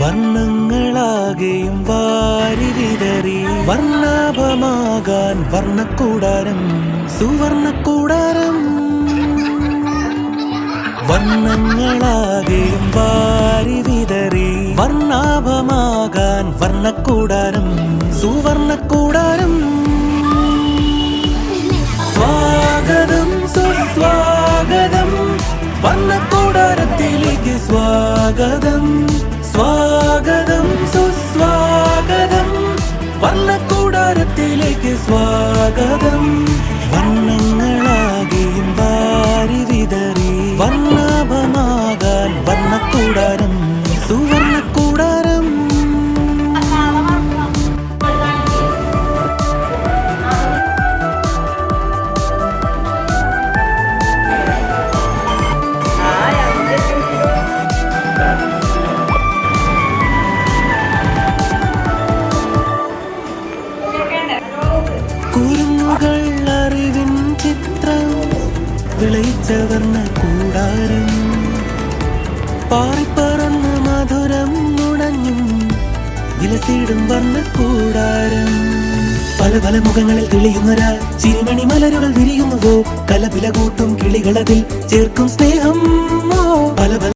വർണ്ണങ്ങളാകെയും വാരി വിതറി വർണ്ണാഭമാകാൻ വർണ്ണക്കൂടാരം സുവർണ്ണക്കൂടാരം. വർണ്ണങ്ങളാകെയും വാരി വിതറി വർണ്ണാഭമാകാൻ വർണ്ണക്കൂടാരം സുവർണ്ണക്കൂടാരം. സ്വാഗതം സുസ്വാഗതം വർണ്ണക്കൂടാരത്തിലേക്ക് സ്വാഗതം. സ്വാഗതം സുസ്വാഗതം വർണ്ണക്കൂടാരത്തിലേക്ക് സ്വാഗതം. വർണ്ണങ്ങളാകെയും വാരി വിതറി വർണ്ണാഭമാകാൻ വർണ്ണക്കൂടാരം സുവർണ്ണക്കൂടാരം. കുരുന്നുകൾ അറിവിൻ ചിത്രം വിളയിച്ച വർണ്ണക്കൂടാരം. പാറിപ്പറന്ന് മധുരം നുണഞ്ഞും വിലസിടും വർണ്ണക്കൂടാരം. പല പല മുഖങ്ങളിൽ തെളിയുന്നൊരാ ചിരിമണി മലരുകൾ വിരിയുന്നുവോ. കലപില കൂട്ടും കിളികളതിൽ ചേർക്കും സ്നേഹം. പല